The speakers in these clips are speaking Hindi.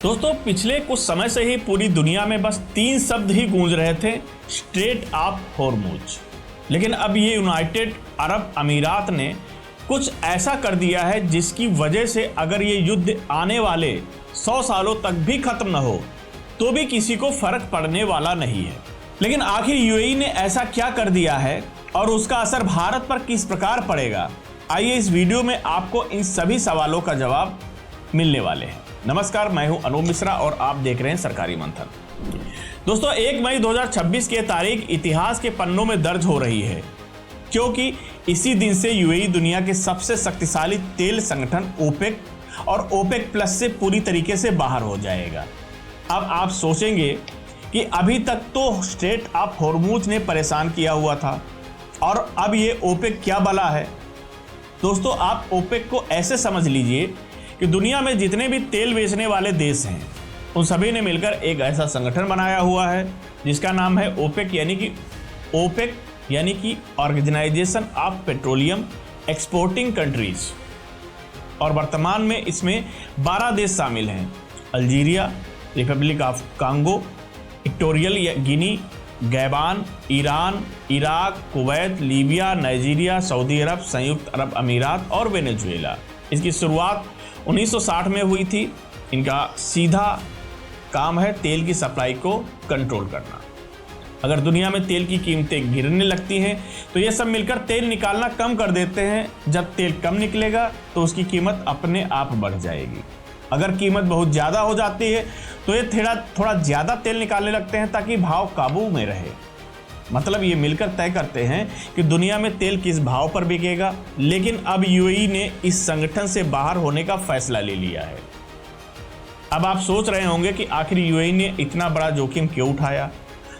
दोस्तों पिछले कुछ समय से ही पूरी दुनिया में बस 3 शब्द ही गूंज रहे थे, स्ट्रेट ऑफ होर्मुज। लेकिन अब ये यूनाइटेड अरब अमीरात ने कुछ ऐसा कर दिया है जिसकी वजह से अगर ये युद्ध आने वाले 100 सालों तक भी खत्म न हो तो भी किसी को फर्क पड़ने वाला नहीं है। लेकिन आखिर यूएई ने ऐसा क्या कर दिया है और उसका असर भारत पर किस प्रकार पड़ेगा, आइए इस वीडियो में आपको इन सभी सवालों का जवाब मिलने वाले हैं। नमस्कार, मैं हूं अनूप मिश्रा और आप देख रहे हैं सरकारी मंथन। दोस्तों 1 मई 2026 की तारीख इतिहास के पन्नों में दर्ज हो रही है क्योंकि इसी दिन से यूएई दुनिया के सबसे शक्तिशाली तेल संगठन ओपेक और ओपेक प्लस से पूरी तरीके से बाहर हो जाएगा। अब आप सोचेंगे कि अभी तक तो स्ट्रेट ऑफ होर्मुज ने परेशान किया हुआ था और अब ये ओपेक क्या बला है। दोस्तों आप ओपेक को ऐसे समझ लीजिए कि दुनिया में जितने भी तेल बेचने वाले देश हैं उन सभी ने मिलकर एक ऐसा संगठन बनाया हुआ है जिसका नाम है ओपेक, यानी कि organization of petroleum exporting countries. और वर्तमान में इसमें 12 देश शामिल हैं: Algeria, Republic of Congo, Equatorial Guinea, Gabon, Iran, Iraq, Kuwait, Libya, Nigeria, Saudi Arab, संयुक्त अरब अमीरात और वेनेजुएला। इसकी शुरुआत 1960 में हुई थी। इनका सीधा काम है तेल की सप्लाई को कंट्रोल करना। अगर दुनिया में तेल की कीमतें गिरने लगती हैं तो ये सब मिलकर तेल निकालना कम कर देते हैं। जब तेल कम निकलेगा तो उसकी कीमत अपने आप बढ़ जाएगी। अगर कीमत बहुत ज़्यादा हो जाती है तो ये थोड़ा ज़्यादा तेल निकालने लगते हैं ताकि भाव काबू में रहे। मतलब ये मिलकर तय करते हैं कि दुनिया में तेल किस भाव पर बिकेगा। लेकिन अब यूएई ने इस संगठन से बाहर होने का फैसला ले लिया है। अब आप सोच रहे होंगे कि आखिर यूएई ने इतना बड़ा जोखिम क्यों उठाया।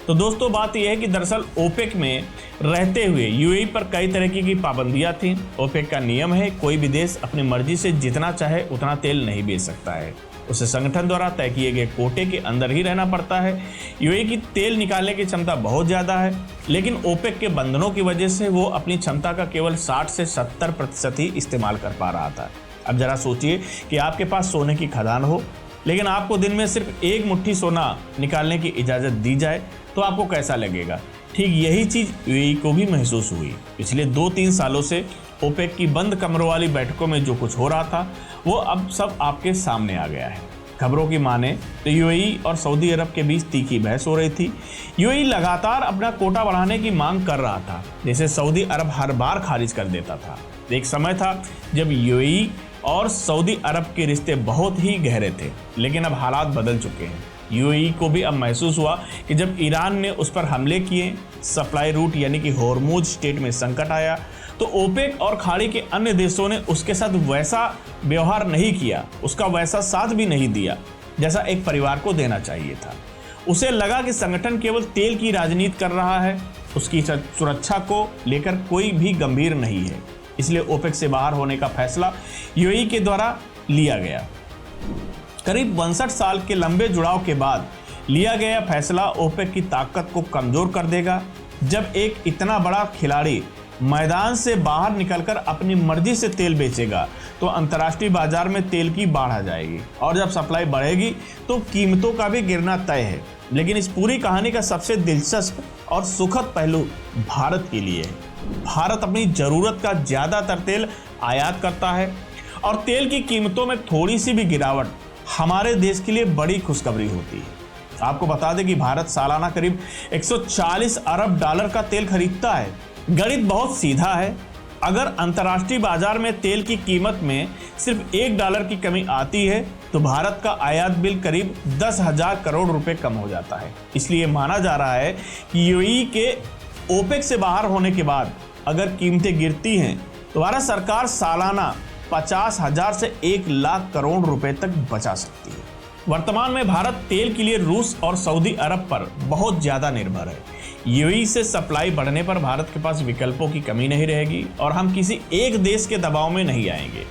तो दोस्तों बात यह है कि दरअसल ओपेक में रहते हुए यूएई पर कई तरह की पाबंदियां थीं। ओपेक का नियम है कोई भी देश अपनी मर्जी से जितना चाहे उतना तेल नहीं बेच सकता है, उसे संगठन द्वारा तय किए गए कोटे के अंदर ही रहना पड़ता है। यूएई की तेल निकालने की क्षमता बहुत ज़्यादा है, लेकिन ओपेक के बंधनों की वजह से वो अपनी क्षमता का केवल 60 से 70% ही इस्तेमाल कर पा रहा था। अब जरा सोचिए कि आपके पास सोने की खदान हो लेकिन आपको दिन में सिर्फ 1 मुट्ठी सोना निकालने की इजाज़त दी जाए तो आपको कैसा लगेगा। ठीक यही चीज़ यूएई को भी महसूस हुई। पिछले 2-3 सालों से ओपेक की बंद कमरों वाली बैठकों में जो कुछ हो रहा था वो अब सब आपके सामने आ गया है। खबरों की माने तो यूएई और सऊदी अरब के बीच तीखी बहस हो रही थी। यूएई लगातार अपना कोटा बढ़ाने की मांग कर रहा था, जिसे सऊदी अरब हर बार खारिज कर देता था। एक समय था जब यूएई और सऊदी अरब के रिश्ते बहुत ही गहरे थे, लेकिन अब हालात बदल चुके हैं। यूएई को भी अब महसूस हुआ कि जब ईरान ने उस पर हमले किए, सप्लाई रूट यानी कि होर्मुज स्टेट में संकट आया, तो ओपेक और खाड़ी के अन्य देशों ने उसके साथ वैसा व्यवहार नहीं किया, उसका वैसा साथ भी नहीं दिया जैसा एक परिवार को देना चाहिए था। उसे लगा कि संगठन केवल तेल की राजनीति कर रहा है, उसकी सुरक्षा को लेकर कोई भी गंभीर नहीं है। इसलिए ओपेक से बाहर होने का फैसला यूएई के द्वारा लिया गया। करीब 62 साल के लंबे जुड़ाव के बाद लिया गया फैसला ओपेक की ताकत को कमजोर कर देगा। जब एक इतना बड़ा खिलाड़ी मैदान से बाहर निकलकर अपनी मर्जी से तेल बेचेगा तो अंतर्राष्ट्रीय बाजार में तेल की बाढ़ आ जाएगी और जब सप्लाई बढ़ेगी तो कीमतों का भी गिरना तय है। लेकिन इस पूरी कहानी का सबसे दिलचस्प और सुखद पहलू भारत के लिए है। भारत अपनी ज़रूरत का ज़्यादातर तेल आयात करता है और तेल की कीमतों में थोड़ी सी भी गिरावट हमारे देश के लिए बड़ी खुशखबरी होती है। आपको बता दें कि भारत सालाना करीब 140 अरब डॉलर का तेल खरीदता है। गणित बहुत सीधा है। अगर अंतर्राष्ट्रीय बाजार में तेल की कीमत में सिर्फ $1 की कमी आती है तो भारत का आयात बिल करीब 10,000 करोड़ रुपए कम हो जाता है। इसलिए माना जा रहा है कि यूएई के ओपेक से बाहर होने के बाद अगर कीमतें गिरती हैं तो भारत सरकार सालाना 50,000 से 1 लाख करोड़ रुपए तक बचा सकती है। वर्तमान में भारत तेल के लिए रूस और सऊदी अरब पर बहुत ज़्यादा निर्भर है। यूएई से सप्लाई बढ़ने पर भारत के पास विकल्पों की कमी नहीं रहेगी और हम किसी एक देश के दबाव में नहीं आएंगे।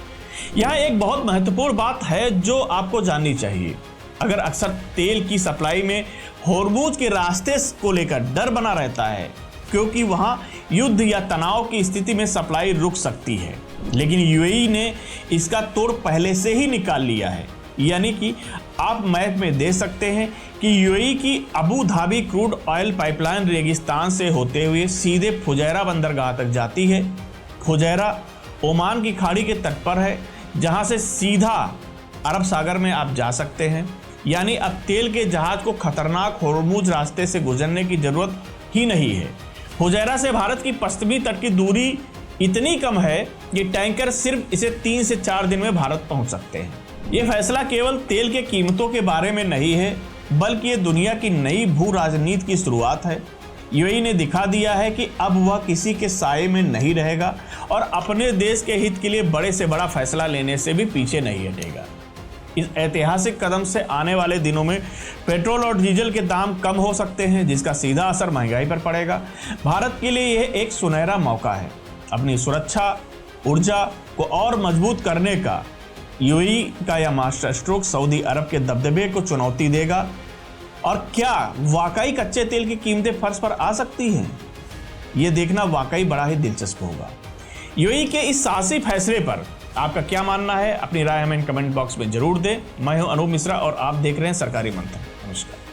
यहाँ एक बहुत महत्वपूर्ण बात है जो आपको जाननी चाहिए। अगर अक्सर तेल की सप्लाई में होर्मुज के रास्ते को लेकर डर बना रहता है क्योंकि वहाँ युद्ध या तनाव की स्थिति में सप्लाई रुक सकती है, लेकिन यूएई ने इसका तोड़ पहले से ही निकाल लिया है। यानी कि आप मैप में देख सकते हैं कि यूएई की Abu Dhabi crude oil pipeline रेगिस्तान से होते हुए सीधे फुजैरा बंदरगाह तक जाती है। फुजैरा ओमान की खाड़ी के तट पर है, जहां से सीधा अरब सागर में आप जा सकते हैं। यानी अब तेल के जहाज को खतरनाक होर्मुज रास्ते से गुजरने की जरूरत ही नहीं है। फुजैरा से भारत की पश्चिमी तट की दूरी इतनी कम है कि टैंकर सिर्फ इसे 3 से 4 दिन में भारत पहुंच सकते हैं। ये फैसला केवल तेल के कीमतों के बारे में नहीं है, बल्कि ये दुनिया की नई भू राजनीति की शुरुआत है। यूएई ने दिखा दिया है कि अब वह किसी के साये में नहीं रहेगा और अपने देश के हित के लिए बड़े से बड़ा फैसला लेने से भी पीछे नहीं हटेगा। इस ऐतिहासिक कदम से आने वाले दिनों में पेट्रोल और डीजल के दाम कम हो सकते हैं, जिसका सीधा असर महंगाई पर पड़ेगा। भारत के लिए यह एक सुनहरा मौका है अपनी सुरक्षा ऊर्जा को और मजबूत करने का। यूएई का यह मास्टर स्ट्रोक सऊदी अरब के दबदबे को चुनौती देगा। और क्या वाकई कच्चे तेल की कीमतें फर्श पर आ सकती हैं? यह देखना वाकई बड़ा ही दिलचस्प होगा। यूएई के इस साहसी फैसले पर आपका क्या मानना है? अपनी राय हमें कमेंट बॉक्स में जरूर दें। मैं हूं अनूप मिश्रा और आप देख रहे हैं सरकारी मंथन। नमस्कार।